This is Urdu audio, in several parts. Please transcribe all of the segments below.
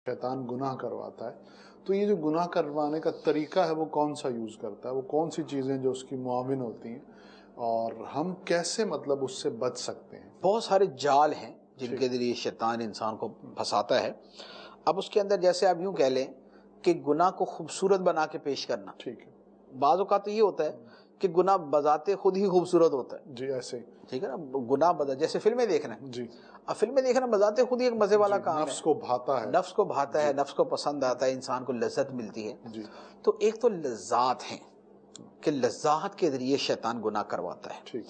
شیطان گناہ کرواتا ہے تو یہ جو گناہ کروانے کا طریقہ ہے وہ کون سا یوز کرتا ہے، وہ کون سی چیزیں جو اس کی معاون ہوتی ہیں، اور ہم کیسے مطلب اس سے بچ سکتے ہیں؟ بہت سارے جال ہیں جن کے ذریعے شیطان انسان کو پھنساتا ہے۔ اب اس کے اندر جیسے آپ یوں کہہ لیں کہ گناہ کو خوبصورت بنا کے پیش کرنا، ٹھیک ہے، بعض اوقات تو یہ ہوتا ہے کہ گناہ بذات خود ہی خوبصورت ہوتا ہے، جی ایسے ہی، ٹھیک ہے نا، گناہ جیسے فلمیں دیکھنا ہے، جی اب فلمیں دیکھنا بذات خود ہی ایک مزے والا کام ہے، نفس کو بھاتا ہے، نفس کو بھاتا ہے، نفس کو پسند آتا ہے، انسان کو لذت ملتی ہے۔ جی تو ایک تو لذات ہیں کہ لذات کے ذریعے شیطان گناہ کرواتا ہے۔ ٹھیک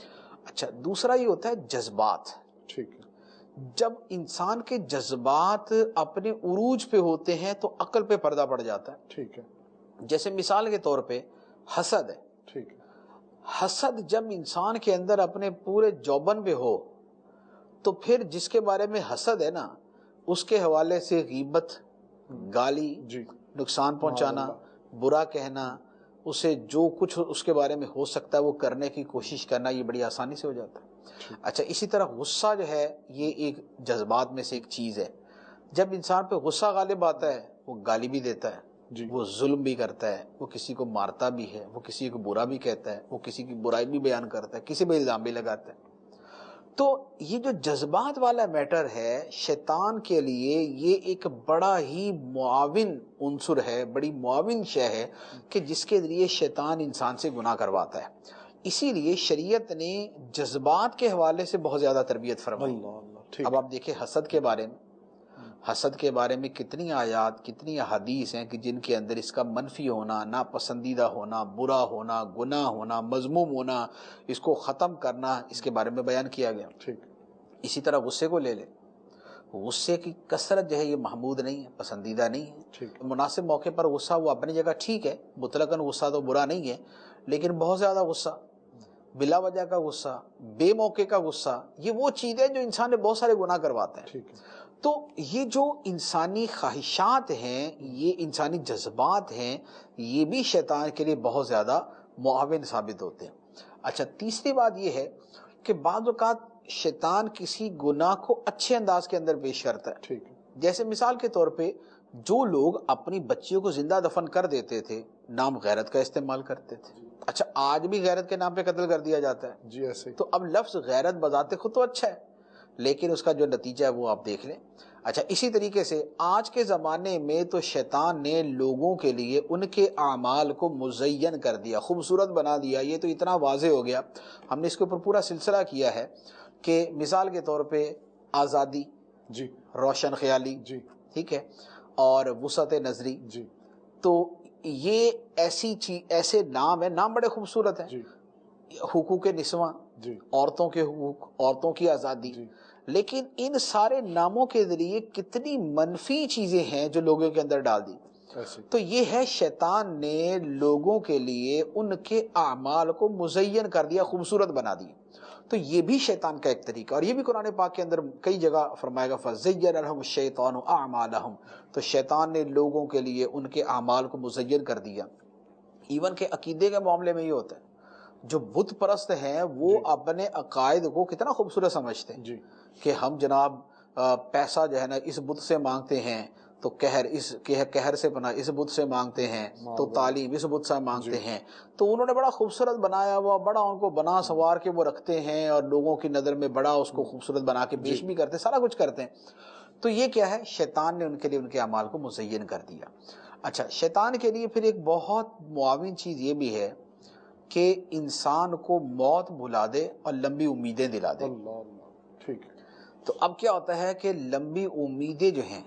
اچھا، دوسرا یہ ہوتا ہے جذبات۔ ٹھیک ہے، جب انسان کے جذبات اپنے عروج پہ ہوتے ہیں تو عقل پہ پردہ پڑ جاتا ہے۔ ٹھیک ہے، جیسے مثال کے طور پہ حسد ہے، ٹھیک ہے، حسد جب انسان کے اندر اپنے پورے جوبن پہ ہو تو پھر جس کے بارے میں حسد ہے نا، اس کے حوالے سے غیبت، گالی، جی نقصان پہنچانا، برا کہنا، اسے جو کچھ اس کے بارے میں ہو سکتا ہے وہ کرنے کی کوشش کرنا، یہ بڑی آسانی سے ہو جاتا ہے۔ اچھا، اسی طرح غصہ جو ہے یہ ایک جذبات میں سے ایک چیز ہے۔ جب انسان پہ غصہ غالب آتا ہے وہ گالی بھی دیتا ہے، جی وہ ظلم بھی کرتا ہے، وہ کسی کو مارتا بھی ہے، وہ کسی کو برا بھی کہتا ہے، وہ کسی کی برائی بھی بیان کرتا ہے، کسی پہ الزام بھی لگاتا ہے۔ تو یہ جو جذبات والا میٹر ہے شیطان کے لیے، یہ ایک بڑا ہی معاون عنصر ہے، بڑی معاون شے ہے کہ جس کے ذریعے شیطان انسان سے گناہ کرواتا ہے۔ اسی لیے شریعت نے جذبات کے حوالے سے بہت زیادہ تربیت فرمائی۔ اللہ اللہ، ٹھیک اب آپ دیکھیں حسد کے بارے میں، حسد کے بارے میں کتنی آیات، کتنی احادیث ہیں کہ جن کے اندر اس کا منفی ہونا، ناپسندیدہ ہونا، برا ہونا، گناہ ہونا، مذموم ہونا، اس کو ختم کرنا، اس کے بارے میں بیان کیا گیا۔ ٹھیک، اسی طرح غصے کو لے لیں، غصے کی کثرت جو ہے یہ محمود نہیں ہے، پسندیدہ نہیں ہے۔ ٹھیک، مناسب موقع پر غصہ وہ اپنی جگہ ٹھیک ہے، مطلقاً غصہ تو برا نہیں ہے، لیکن بہت زیادہ غصہ، بلا وجہ کا غصہ، بے موقع کا غصہ، یہ وہ چیز ہے جو انسان نے بہت سارے گناہ کرواتے ہیں۔ ٹھیک ہے، تو یہ جو انسانی خواہشات ہیں، یہ انسانی جذبات ہیں، یہ بھی شیطان کے لیے بہت زیادہ معاون ثابت ہوتے ہیں۔ اچھا، تیسری بات یہ ہے کہ بعض اوقات شیطان کسی گناہ کو اچھے انداز کے اندر پیش کرتا ہے۔ ٹھیک ہے، جیسے مثال کے طور پہ جو لوگ اپنی بچیوں کو زندہ دفن کر دیتے تھے، نام غیرت کا استعمال کرتے تھے۔ اچھا، آج بھی غیرت کے نام پہ قتل کر دیا جاتا ہے۔ جی ایسے ہی، تو اب لفظ غیرت بذات خود تو اچھا ہے، لیکن اس کا جو نتیجہ ہے وہ آپ دیکھ لیں۔ اچھا، اسی طریقے سے آج کے زمانے میں تو شیطان نے لوگوں کے لیے ان کے اعمال کو مزین کر دیا، خوبصورت بنا دیا۔ یہ تو اتنا واضح ہو گیا، ہم نے اس کے اوپر پورا سلسلہ کیا ہے کہ مثال کے طور پہ آزادی، جی روشن خیالی، جی ٹھیک ہے، اور وسعت نظری، جی تو یہ ایسی چیز، ایسے نام ہیں، نام بڑے خوبصورت ہیں۔ جی حقوق نسواں، جی عورتوں کے حقوق، عورتوں کی آزادی، جی، لیکن ان سارے ناموں کے ذریعے کتنی منفی چیزیں ہیں جو لوگوں کے اندر ڈال دی۔ ایسے تو یہ ہے شیطان نے لوگوں کے لیے ان کے اعمال کو مزین کر دیا، خوبصورت بنا دیا۔ تو یہ بھی شیطان کا ایک طریقہ، اور یہ بھی قرآن پاک کے اندر کئی جگہ فرمائے گا فَزَيَّنَ لَهُمُ الشَّيْطَانُ أَعْمَالَهُمْ، تو شیطان نے لوگوں کے لیے ان کے اعمال کو مزین کر دیا۔ ایون کہ عقیدے کے معاملے میں یہ ہوتا ہے، جو بت پرست ہیں وہ اپنے عقائد کو کتنا خوبصورت سمجھتے ہیں جی کہ ہم جناب پیسہ جو ہے نا اس بت سے مانگتے ہیں، تو قہر سے پناہ اس بت سے مانگتے ہیں، تو تعلیم اس بت سے مانگتے ہیں۔ تو انہوں نے بڑا خوبصورت بنایا ہوا، بڑا ان کو بنا سوار کے وہ رکھتے ہیں، اور لوگوں کی نظر میں بڑا اس کو خوبصورت بنا کے پیش بھی کرتے ہیں، سارا کچھ کرتے ہیں۔ تو یہ کیا ہے؟ شیطان نے ان کے لیے ان کے اعمال کو مزین کر دیا۔ اچھا، شیطان کے لیے پھر ایک بہت معاون چیز یہ بھی ہے کہ انسان کو موت بھلا دے اور لمبی امیدیں دلا دے۔ اللہ اللہ، ٹھیک ہے، تو اب کیا ہوتا ہے کہ لمبی امیدیں جو ہیں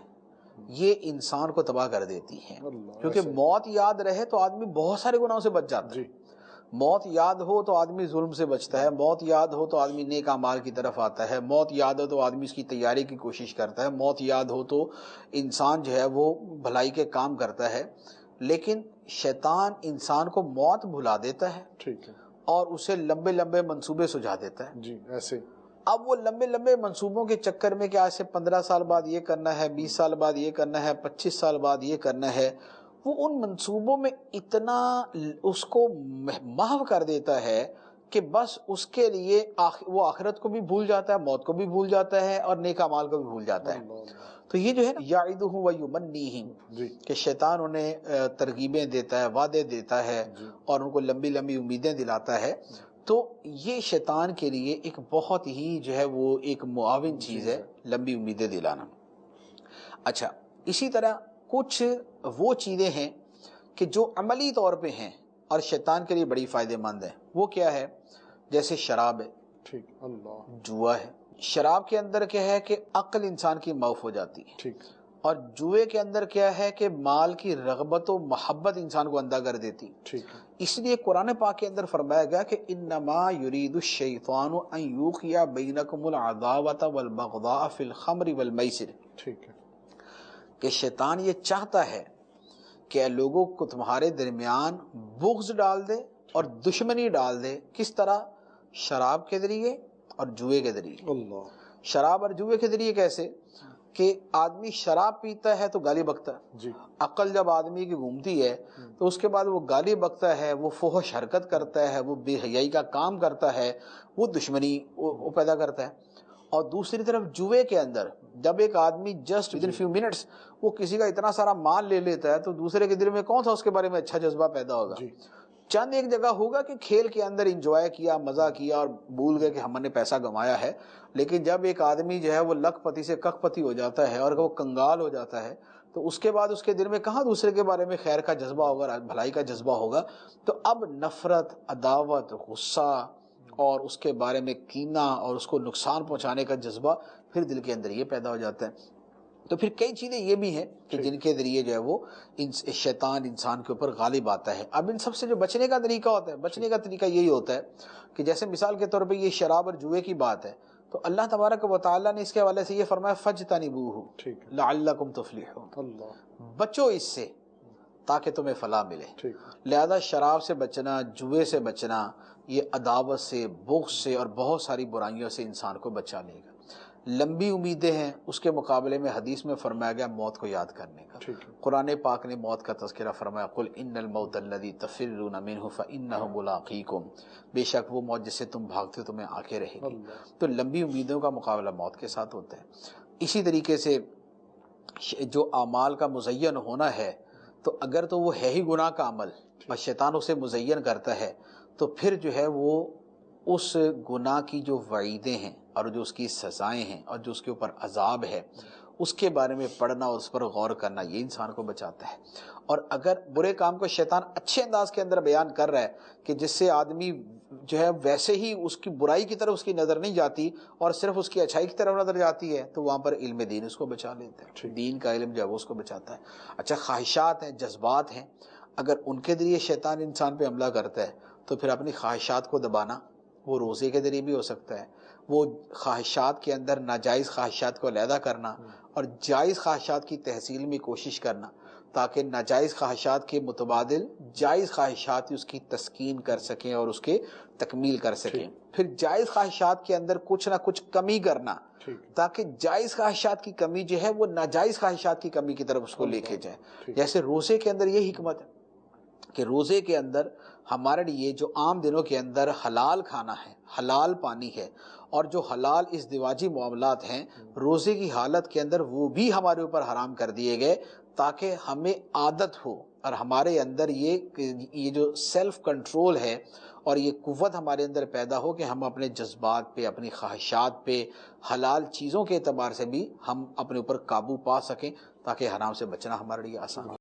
یہ انسان کو تباہ کر دیتی ہیں، کیونکہ موت یاد رہے تو آدمی بہت سارے گناہوں سے بچ جاتا ہے۔ موت یاد ہو تو آدمی ظلم سے بچتا ہے، موت یاد ہو تو آدمی نیک اعمال کی طرف آتا ہے، موت یاد ہو تو آدمی اس کی تیاری کی کوشش کرتا ہے، موت یاد ہو تو انسان جو ہے وہ بھلائی کے کام کرتا ہے۔ لیکن شیطان انسان کو موت بھلا دیتا ہے، ٹھیک ہے، اور اسے لمبے لمبے منصوبے سجھا دیتا ہے۔ جی ایسے، اب وہ لمبے لمبے منصوبوں کے چکر میں کہ آج سے 15 سال بعد یہ کرنا ہے، 20 سال بعد یہ کرنا ہے، 25 سال بعد یہ کرنا ہے، وہ ان منصوبوں میں اتنا اس کو محو کر دیتا ہے کہ بس اس کے لیے وہ آخرت کو بھی بھول جاتا ہے، موت کو بھی بھول جاتا ہے، اور نیک اعمال کو بھی بھول جاتا ہے۔ تو یہ جو ہے نا یعدہم ویمنیہم جی کہ شیطان انہیں ترغیبیں دیتا ہے، وعدے دیتا ہے اور ان کو لمبی لمبی امیدیں دلاتا ہے، تو یہ شیطان کے لیے ایک بہت ہی جو ہے وہ ایک معاون چیز ہے لمبی امیدیں دلانا۔ اچھا، اسی طرح کچھ وہ چیزیں ہیں کہ جو عملی طور پہ ہیں اور شیطان کے لیے بڑی فائدہ مند ہے، وہ کیا ہے؟ جیسے شراب ہے، ٹھیک، اللہ، جوا ہے۔ شراب کے اندر کیا ہے کہ عقل انسان کی معاف ہو جاتی ہے، ٹھیک، اور جوئے کے اندر کیا ہے کہ مال کی رغبت و محبت انسان کو اندھا کر دیتی۔ ٹھیک ہے، اس لیے قرآن پاک کے اندر فرمایا گیا کہ انما یرید الشیطان ان یوقع بینکم العداوۃ والبغضاء فی الخمر والمیسر، ٹھیک ہے، کہ شیطان یہ چاہتا ہے کہ لوگوں کو تمہارے درمیان بغض ڈال دے اور دشمنی ڈال دے۔ کس طرح؟ شراب کے ذریعے اور جوئے کے ذریعے۔ اللہ، شراب اور جوئے کے ذریعے کیسے؟ کہ آدمی شراب پیتا ہے تو گالی بکتا ہے، جی، عقل جب آدمی کی گھومتی ہے تو اس کے بعد وہ گالی بکتا ہے، وہ فحش حرکت کرتا ہے، وہ بے حیائی کا کام کرتا ہے، وہ دشمنی وہ پیدا کرتا ہے۔ اور دوسری طرف جوئے کے اندر جب ایک آدمی just with in few minutes وہ کسی کا اتنا سارا مال لے لیتا ہے تو دوسرے کے دل میں کون سا اس کے بارے میں اچھا جذبہ پیدا ہوگا؟ جی، چند ایک جگہ ہوگا کہ کھیل کے اندر انجوائے کیا، مزہ کیا اور بھول گئے کہ ہم نے پیسہ گنوایا ہے، لیکن جب ایک آدمی جو ہے وہ لکھ پتی سے ککھ پتی ہو جاتا ہے اور وہ کنگال ہو جاتا ہے تو اس کے بعد اس کے دل میں کہاں دوسرے کے بارے میں خیر کا جذبہ ہوگا، بھلائی کا جذبہ ہوگا؟ تو اب نفرت، عداوت، غصہ اور اس کے بارے میں کینہ اور اس کو نقصان پہنچانے کا جذبہ پھر دل کے اندر یہ پیدا ہو جاتا ہے۔ تو پھر کئی چیزیں یہ بھی ہیں کہ جن کے ذریعے جو ہے وہ شیطان انسان کے اوپر غالب آتا ہے۔ اب ان سب سے جو بچنے کا طریقہ ہوتا ہے، بچنے کا طریقہ یہی ہوتا ہے کہ جیسے مثال کے طور پہ یہ شراب اور جوئے کی بات ہے تو اللہ تبارک و تعالیٰ نے اس کے حوالے سے یہ فرمایا فَاجْتَنِبُوهُ لَعَلَّكُمْ تُفْلِحُونَ، اللہ، بچو اس سے تاکہ تمہیں فلاح ملے۔ ٹھیک، لہذا شراب سے بچنا، جوئے سے بچنا، یہ عداوت سے، بغض سے اور بہت ساری برائیوں سے انسان کو بچا لے گا۔ لمبی امیدیں ہیں، اس کے مقابلے میں حدیث میں فرمایا گیا موت کو یاد کرنے کا۔ ٹھیک ہے، قرآن پاک نے موت کا تذکرہ فرمایا قُلْ إِنَّ الْمَوْتَ الَّذِي تَفِرُّونَ مِنْهُ فَإِنَّهُ مُلَاقِيكُمْ، بے شک وہ موت جس سے تم بھاگتے ہو تمہیں آ کے رہے گی۔ اللہ، تو لمبی امیدوں کا مقابلہ موت کے ساتھ ہوتا ہے۔ اسی طریقے سے جو اعمال کا مزین ہونا ہے تو اگر تو وہ ہے ہی گناہ کا عمل اور شیطان اسے مزین کرتا ہے تو پھر جو ہے وہ اس گناہ کی جو وعیدیں ہیں اور جو اس کی سزائیں ہیں اور جو اس کے اوپر عذاب ہے اس کے بارے میں پڑھنا اور اس پر غور کرنا یہ انسان کو بچاتا ہے۔ اور اگر برے کام کو شیطان اچھے انداز کے اندر بیان کر رہا ہے کہ جس سے آدمی جو ہے ویسے ہی اس کی برائی کی طرف اس کی نظر نہیں جاتی اور صرف اس کی اچھائی کی طرف نظر جاتی ہے تو وہاں پر علم دین اس کو بچا لیتا ہے، دین کا علم جو ہے وہ اس کو بچاتا ہے۔ اچھا، خواہشات ہیں، جذبات ہیں، اگر ان کے ذریعے شیطان انسان پہ حملہ کرتا ہے تو پھر اپنی خواہشات کو دبانا وہ روزے کے ذریعے بھی ہو سکتا ہے، وہ خواہشات کے اندر ناجائز خواہشات کو علیحدہ کرنا اور جائز خواہشات کی تحصیل میں کوشش کرنا تاکہ ناجائز خواہشات کے متبادل جائز خواہشات اس کی تسکین کر سکیں اور اس کے تکمیل کر سکیں۔ پھر جائز خواہشات کے اندر کچھ نہ کچھ کمی کرنا تاکہ جائز خواہشات کی کمی جو ہے وہ ناجائز خواہشات کی کمی کی طرف اس کو لے کے جائے۔ جیسے روزے کے اندر یہ حکمت ہے کہ روزے کے اندر ہمارے لیے جو عام دنوں کے اندر حلال کھانا ہے، حلال پانی ہے اور جو حلال ازدواجی معاملات ہیں روزے کی حالت کے اندر وہ بھی ہمارے اوپر حرام کر دیے گئے تاکہ ہمیں عادت ہو اور ہمارے اندر یہ جو سیلف کنٹرول ہے اور یہ قوت ہمارے اندر پیدا ہو کہ ہم اپنے جذبات پہ، اپنی خواہشات پہ، حلال چیزوں کے اعتبار سے بھی ہم اپنے اوپر قابو پا سکیں تاکہ حرام سے بچنا ہمارے لیے آسان ہو۔